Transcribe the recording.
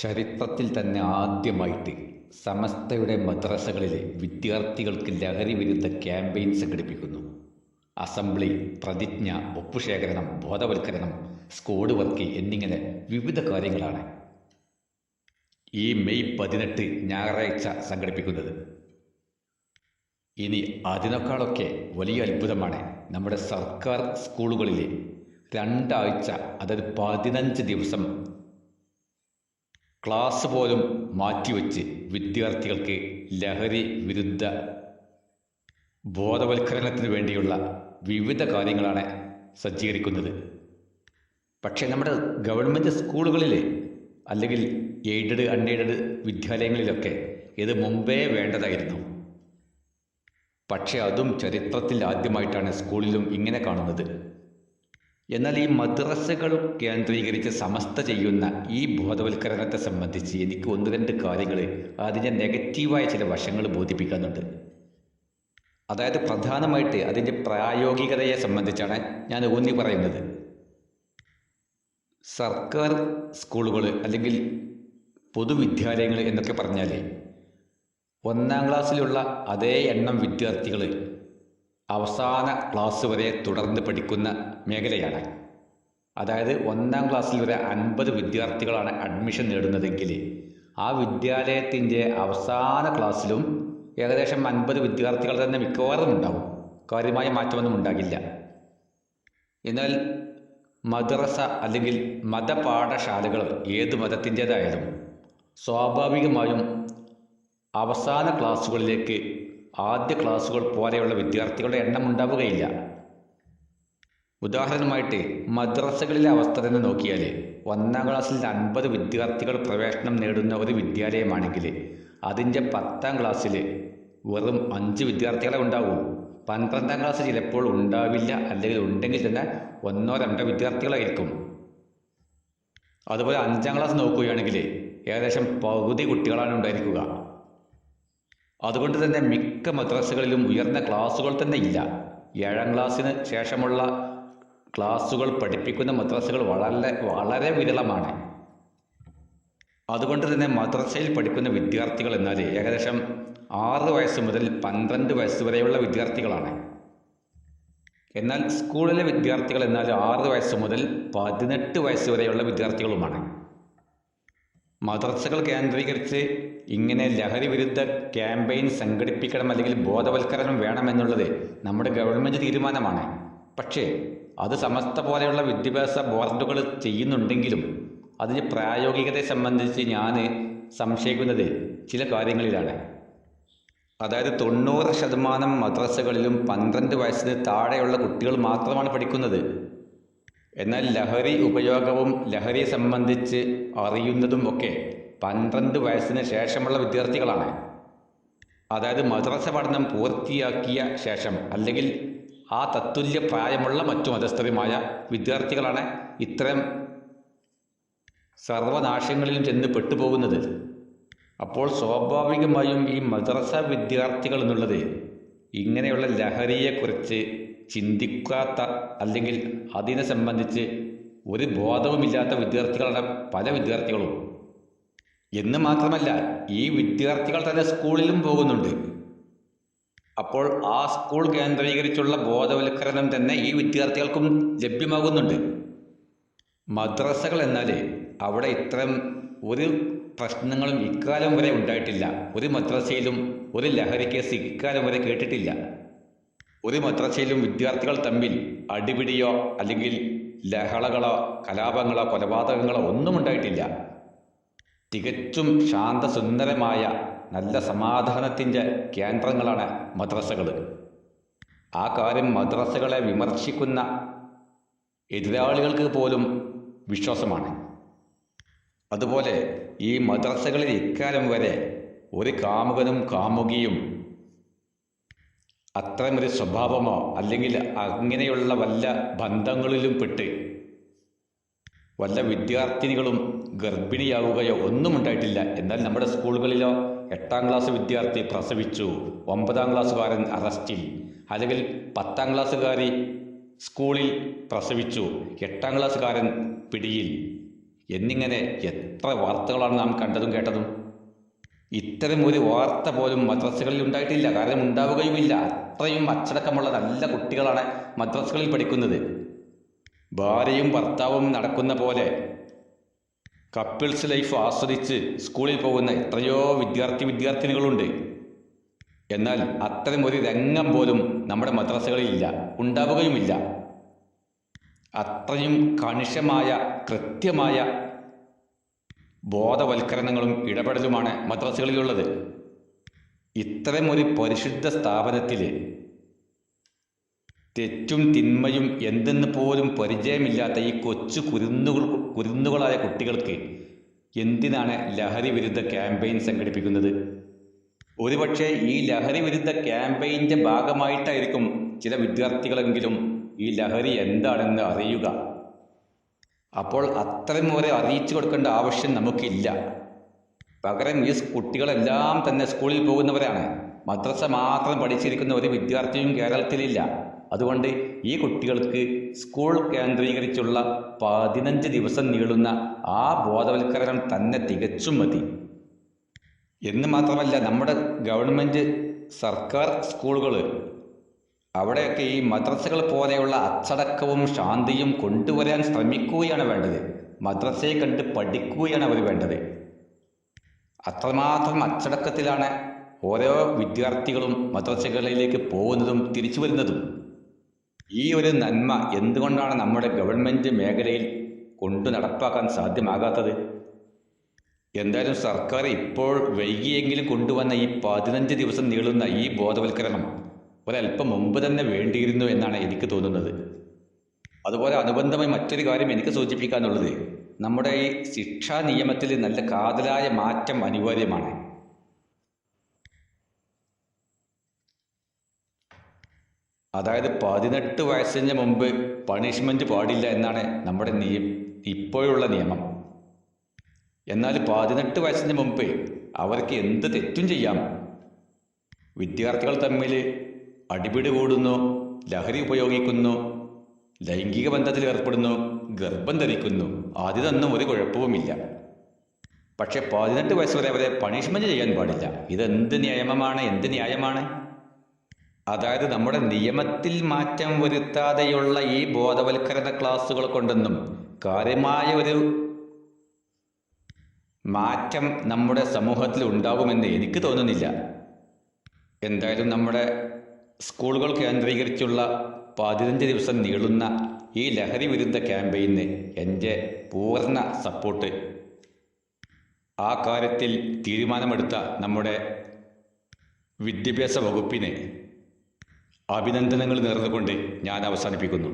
ചരിത്രത്തിൽ തന്നെ ആദ്യമായിട്ട് സമസ്തയുടെ മദ്രസകളിലെ വിദ്യാർത്ഥികൾക്ക് ലഹരി വിരുദ്ധ ക്യാമ്പയിൻ സംഘടിപ്പിക്കുന്നു. അസംബ്ലി, പ്രതിജ്ഞ, ഒപ്പുശേഖരണം, ബോധവൽക്കരണം, സ്ക്വാഡ് വർക്ക് എന്നിങ്ങനെ വിവിധ കാര്യങ്ങളാണ് ഈ മെയ് 18 ഞായറാഴ്ച സംഘടിപ്പിക്കുന്നത്. ഇനി അതിനേക്കാളൊക്കെ വലിയ അത്ഭുതമാണ് നമ്മുടെ സർക്കാർ സ്കൂളുകളിലെ 2 ആഴ്ച, അതായത് 15 ദിവസം ക്ലാസ് പോലും മാറ്റിവെച്ച് വിദ്യാർത്ഥികൾക്ക് ലഹരി വിരുദ്ധ ബോധവൽക്കരണത്തിന് വേണ്ടിയുള്ള വിവിധ കാര്യങ്ങളാണ് സജ്ജീകരിക്കുന്നത്. പക്ഷേ നമ്മുടെ ഗവൺമെൻറ് സ്കൂളുകളിൽ അല്ലെങ്കിൽ എയ്ഡഡ് അൺഎയ്ഡഡ് വിദ്യാലയങ്ങളിലൊക്കെ ഇത് മുമ്പേ വേണ്ടതായിരുന്നു. പക്ഷേ അതും ചരിത്രത്തിൽ ആദ്യമായിട്ടാണ് സ്കൂളിലും ഇങ്ങനെ കാണുന്നത്. എന്നാൽ ഈ മദ്രസകൾ കേന്ദ്രീകരിച്ച് സമസ്ത ചെയ്യുന്ന ഈ ബോധവൽക്കരണത്തെ സംബന്ധിച്ച് എനിക്ക് 1-2 കാര്യങ്ങൾ, അതിൻ്റെ നെഗറ്റീവായ ചില വശങ്ങൾ ബോധിപ്പിക്കാനുണ്ട്. അതായത് പ്രധാനമായിട്ട് അതിൻ്റെ പ്രായോഗികതയെ സംബന്ധിച്ചാണ് ഞാൻ ഊന്നി പറയുന്നത്. സർക്കാർ സ്കൂളുകൾ അല്ലെങ്കിൽ പൊതുവിദ്യാലയങ്ങൾ എന്നൊക്കെ പറഞ്ഞാൽ 1-ാം ക്ലാസ്സിലുള്ള അതേ എണ്ണം വിദ്യാർത്ഥികൾ അവസാന ക്ലാസ് വരെ തുടർന്ന് പഠിക്കുന്ന മേഖലയാണ്. അതായത് 1-ാം ക്ലാസ്സിൽ വരെ 50 വിദ്യാർത്ഥികളാണ് അഡ്മിഷൻ നേടുന്നതെങ്കിൽ ആ വിദ്യാലയത്തിൻ്റെ അവസാന ക്ലാസ്സിലും ഏകദേശം 50 വിദ്യാർത്ഥികൾ തന്നെ മിക്കവാറും ഉണ്ടാവും. കാര്യമായ മാറ്റമൊന്നും ഉണ്ടാകില്ല. എന്നാൽ മദ്രസ അല്ലെങ്കിൽ മതപാഠശാലകൾ ഏത് മതത്തിൻ്റേതായാലും സ്വാഭാവികമായും അവസാന ക്ലാസ്സുകളിലേക്ക് ആദ്യ ക്ലാസ്സുകൾ പോലെയുള്ള വിദ്യാർത്ഥികളുടെ എണ്ണം ഉണ്ടാവുകയില്ല. ഉദാഹരണമായിട്ട് മദ്രസകളിലെ അവസ്ഥ തന്നെ നോക്കിയാൽ 1-ാം ക്ലാസ്സിൽ 50 വിദ്യാർത്ഥികൾ പ്രവേശനം നേടുന്ന ഒരു വിദ്യാലയമാണെങ്കിൽ അതിൻ്റെ 10-ാം ക്ലാസ്സിൽ വെറും 5 വിദ്യാർത്ഥികളെ ഉണ്ടാവൂ. 12-ാം ക്ലാസ് ചിലപ്പോൾ ഉണ്ടാവില്ല, അല്ലെങ്കിൽ ഉണ്ടെങ്കിൽ തന്നെ 1-2 വിദ്യാർത്ഥികളായിരിക്കും. അതുപോലെ 5-ാം ക്ലാസ് നോക്കുകയാണെങ്കിൽ ഏകദേശം പകുതി കുട്ടികളാണ് ഉണ്ടായിരിക്കുക. അതുകൊണ്ട് തന്നെ മിക്ക മദ്രസകളിലും ഉയർന്ന ക്ലാസ്സുകൾ തന്നെ ഇല്ല. 7-ാം ക്ലാസ്സിന് ശേഷമുള്ള ക്ലാസ്സുകൾ പഠിപ്പിക്കുന്ന മദ്രസകൾ വളരെ വിരളമാണ്. അതുകൊണ്ട് തന്നെ മദ്രസയിൽ പഠിക്കുന്ന വിദ്യാർത്ഥികൾ എന്നാൽ ഏകദേശം 6 വയസ്സ് മുതൽ 12 വയസ്സ് വരെയുള്ള വിദ്യാർത്ഥികളാണ്. എന്നാൽ സ്കൂളിലെ വിദ്യാർത്ഥികൾ എന്നാൽ 6 വയസ്സ് മുതൽ 18 വയസ്സ് വരെയുള്ള വിദ്യാർത്ഥികളുമാണ്. മദ്രസകൾ കേന്ദ്രീകരിച്ച് ഇങ്ങനെ ലഹരി വിരുദ്ധ ക്യാമ്പയിൻ സംഘടിപ്പിക്കണം, അല്ലെങ്കിൽ ബോധവൽക്കരണം വേണമെന്നുള്ളത് നമ്മുടെ ഗവൺമെൻറ് തീരുമാനമാണ്. പക്ഷേ അത് സമസ്ത പോലെയുള്ള വിദ്യാഭ്യാസ ബോർഡുകൾ ചെയ്യുന്നുണ്ടെങ്കിലും അതിന് പ്രായോഗികതയെ സംബന്ധിച്ച് ഞാൻ സംശയിക്കുന്നത് ചില കാര്യങ്ങളിലാണ്. അതായത് 90% മദ്രസകളിലും 12 വയസ്സിന് താഴെയുള്ള കുട്ടികൾ മാത്രമാണ് പഠിക്കുന്നത്. എന്നാൽ ലഹരി ഉപയോഗവും ലഹരിയെ സംബന്ധിച്ച് അറിയുന്നതും ഒക്കെ 12 വയസ്സിന് ശേഷമുള്ള വിദ്യാർത്ഥികളാണ്. അതായത് മദ്രസ പഠനം പൂർത്തിയാക്കിയ ശേഷം അല്ലെങ്കിൽ ആ തത്തുല്യ പ്രായമുള്ള മറ്റു മതസ്ഥരുമായ വിദ്യാർത്ഥികളാണ് ഇത്തരം സർവനാശങ്ങളിലും ചെന്ന് പെട്ടുപോകുന്നത്. അപ്പോൾ സ്വാഭാവികമായും ഈ മദ്രസ വിദ്യാർത്ഥികൾ എന്നുള്ളത് ഇങ്ങനെയുള്ള ലഹരിയെക്കുറിച്ച് ചിന്തിക്കാത്ത, അല്ലെങ്കിൽ അതിനെ സംബന്ധിച്ച് ഒരു ബോധവുമില്ലാത്ത വിദ്യാർത്ഥികളാണ് പല വിദ്യാർത്ഥികളും. എന്ന് മാത്രമല്ല, ഈ വിദ്യാർത്ഥികൾ തന്നെ സ്കൂളിലും പോകുന്നുണ്ട്. അപ്പോൾ ആ സ്കൂൾ കേന്ദ്രീകരിച്ചുള്ള ബോധവൽക്കരണം തന്നെ ഈ വിദ്യാർത്ഥികൾക്കും ലഭ്യമാകുന്നുണ്ട്. മദ്രസകൾ എന്നാൽ അവിടെ ഇത്തരം ഒരു പ്രശ്നങ്ങളും ഇക്കാലം വരെ ഉണ്ടായിട്ടില്ല. ഒരു മദ്രസയിലും ഒരു ലഹരി കേസ് ഇക്കാലം വരെ കേട്ടിട്ടില്ല. ഒരു മദ്രസയിലും വിദ്യാർത്ഥികൾ തമ്മിൽ അടിപിടിയോ അല്ലെങ്കിൽ ലഹളകളോ കലാപങ്ങളോ കൊലപാതകങ്ങളോ ഒന്നും ഉണ്ടായിട്ടില്ല. തികച്ചും ശാന്തസുന്ദരമായ നല്ല സമാധാനത്തിൻ്റെ കേന്ദ്രങ്ങളാണ് മദ്രസകൾ. ആ കാര്യം മദ്രസകളെ വിമർശിക്കുന്ന എതിരാളികൾക്ക് പോലും വിശ്വാസമാണ്. അതുപോലെ ഈ മദ്രസകളിൽ ഇക്കാലം വരെ ഒരു കാമുകനും കാമുകിയും അത്തരമൊരു സ്വഭാവമോ അല്ലെങ്കിൽ അങ്ങനെയുള്ള വല്ല ബന്ധങ്ങളിലും പെട്ട് വല്ല വിദ്യാർത്ഥിനികളും ഗർഭിണിയാവുകയോ ഒന്നും ഉണ്ടായിട്ടില്ല. എന്നാൽ നമ്മുടെ സ്കൂളുകളിലോ 8-ാം ക്ലാസ് വിദ്യാർത്ഥി പ്രസവിച്ചു, 9-ാം ക്ലാസ്സുകാരൻ അറസ്റ്റിൽ, അല്ലെങ്കിൽ 10-ാം ക്ലാസ്സുകാരി സ്കൂളിൽ പ്രസവിച്ചു, 8-ാം ക്ലാസ്സുകാരൻ പിടിയിൽ എന്നിങ്ങനെ എത്ര വാർത്തകളാണ് നാം കണ്ടതും കേട്ടതും. ഇത്തരം ഒരു വാർത്ത പോലും മദ്രസകളിൽ ഉണ്ടായിട്ടില്ല. കാരണം ഉണ്ടാവുകയുമില്ല. അത്രയും അച്ചടക്കമുള്ള നല്ല കുട്ടികളാണ് മദ്രസകളിൽ പഠിക്കുന്നത്. ഭാര്യയും ഭർത്താവും നടക്കുന്ന പോലെ കപ്പിൾസ് ലൈഫ് ആസ്വദിച്ച് സ്കൂളിൽ പോകുന്ന എത്രയോ വിദ്യാർത്ഥിനികളുണ്ട്. എന്നാൽ അത്തരം ഒരു രംഗം പോലും നമ്മുടെ മദ്രസകളിൽ ഇല്ല, ഉണ്ടാവുകയുമില്ല. അത്രയും കണിശമായ കൃത്യമായ ബോധവൽക്കരണങ്ങളും ഇടപെടലുമാണ് മദ്രസകളിലുള്ളത്. ഇത്തരം ഒരു പരിശുദ്ധ സ്ഥാപനത്തിൽ തെറ്റും തിന്മയും എന്തെന്ന് പോലും പരിചയമില്ലാത്ത ഈ കൊച്ചു കുരുന്നുകളായ കുട്ടികൾക്ക് എന്തിനാണ് ലഹരി വിരുദ്ധ ക്യാമ്പയിൻ സംഘടിപ്പിക്കുന്നത്? ഒരുപക്ഷെ ഈ ലഹരി വിരുദ്ധ ക്യാമ്പയിൻ്റെ ഭാഗമായിട്ടായിരിക്കും ചില വിദ്യാർത്ഥികളെങ്കിലും ഈ ലഹരി എന്താണെന്ന് അറിയുക. അപ്പോൾ അത്തരം വരെ അറിയിച്ചു കൊടുക്കേണ്ട ആവശ്യം നമുക്കില്ല. പകരം ഈ കുട്ടികളെല്ലാം തന്നെ സ്കൂളിൽ പോകുന്നവരാണ്. മദ്രസ മാത്രം പഠിച്ചിരിക്കുന്ന ഒരു വിദ്യാർത്ഥിയും കേരളത്തിലില്ല. അതുകൊണ്ട് ഈ കുട്ടികൾക്ക് സ്കൂൾ കേന്ദ്രീകരിച്ചുള്ള 15 ദിവസം നീളുന്ന ആ ബോധവൽക്കരണം തന്നെ തികച്ചും മതി. എന്ന് മാത്രമല്ല, നമ്മുടെ ഗവൺമെൻറ് സർക്കാർ സ്കൂളുകൾ അവിടെയൊക്കെ ഈ മദ്രസകൾ പോലെയുള്ള അച്ചടക്കവും ശാന്തിയും കൊണ്ടുവരാൻ ശ്രമിക്കുകയാണ് വേണ്ടത്. മദ്രസയെ കണ്ട് പഠിക്കുകയാണ് അവർ വേണ്ടത്. അത്രമാത്രം അച്ചടക്കത്തിലാണ് ഓരോ വിദ്യാർത്ഥികളും മദ്രസകളിലേക്ക് പോകുന്നതും തിരിച്ചു വരുന്നതും. ഈ ഒരു നന്മ എന്തുകൊണ്ടാണ് നമ്മുടെ ഗവൺമെൻറ് മേഖലയിൽ കൊണ്ടു നടപ്പാക്കാൻ സാധ്യമാകാത്തത്? എന്തായാലും സർക്കാർ ഇപ്പോൾ വൈകിയെങ്കിലും കൊണ്ടുവന്ന ഈ 15 ദിവസം നീളുന്ന ഈ ബോധവൽക്കരണം ഒരല്പം മുമ്പ് തന്നെ വേണ്ടിയിരുന്നു എന്നാണ് എനിക്ക് തോന്നുന്നത്. അതുപോലെ അനുബന്ധമായി മറ്റൊരു കാര്യം എനിക്ക് സൂചിപ്പിക്കാനുള്ളത്, നമ്മുടെ ഈ ശിക്ഷാ നിയമത്തിൽ നല്ല കാതലായ മാറ്റം അനിവാര്യമാണ്. അതായത് 18 വയസ്സിന് മുമ്പ് പണിഷ്മെൻറ്റ് പാടില്ല എന്നാണ് നമ്മുടെ ഇപ്പോഴുള്ള നിയമം. എന്നാൽ 18 വയസ്സിന് മുമ്പ് അവർക്ക് എന്ത് തെറ്റും ചെയ്യാം. വിദ്യാർത്ഥികൾ തമ്മിൽ അടിപിടി കൂടുന്നു, ലഹരി ഉപയോഗിക്കുന്നു, ലൈംഗിക ബന്ധത്തിൽ ഏർപ്പെടുന്നു, ഗർഭം ധരിക്കുന്നു, അതിനൊന്നും ഒരു കുഴപ്പവുമില്ല. പക്ഷെ 18 വയസ്സ് വരെ അവരെ പണിഷ്മെൻറ്റ് ചെയ്യാൻ പാടില്ല. ഇതെന്ത് നിയമമാണ്, എന്ത് ന്യായമാണ്? അതായത് നമ്മുടെ നിയമത്തിൽ മാറ്റം വരുത്താതെയുള്ള ഈ ബോധവൽക്കരണ ക്ലാസ്സുകൾ കൊണ്ടൊന്നും കാര്യമായ ഒരു മാറ്റം നമ്മുടെ സമൂഹത്തിൽ ഉണ്ടാകുമെന്ന് എനിക്ക് തോന്നുന്നില്ല. എന്തായാലും നമ്മുടെ സ്കൂളുകൾ കേന്ദ്രീകരിച്ചുള്ള 15 ദിവസം നീളുന്ന ഈ ലഹരി വിരുദ്ധ ക്യാമ്പയിന് എൻ്റെ പൂർണ്ണ സപ്പോർട്ട്. ആ കാര്യത്തിൽ തീരുമാനമെടുത്ത നമ്മുടെ വിദ്യാഭ്യാസ വകുപ്പിന് അഭിനന്ദനങ്ങൾ നേർന്നുകൊണ്ട് ഞാൻ അവസാനിപ്പിക്കുന്നു.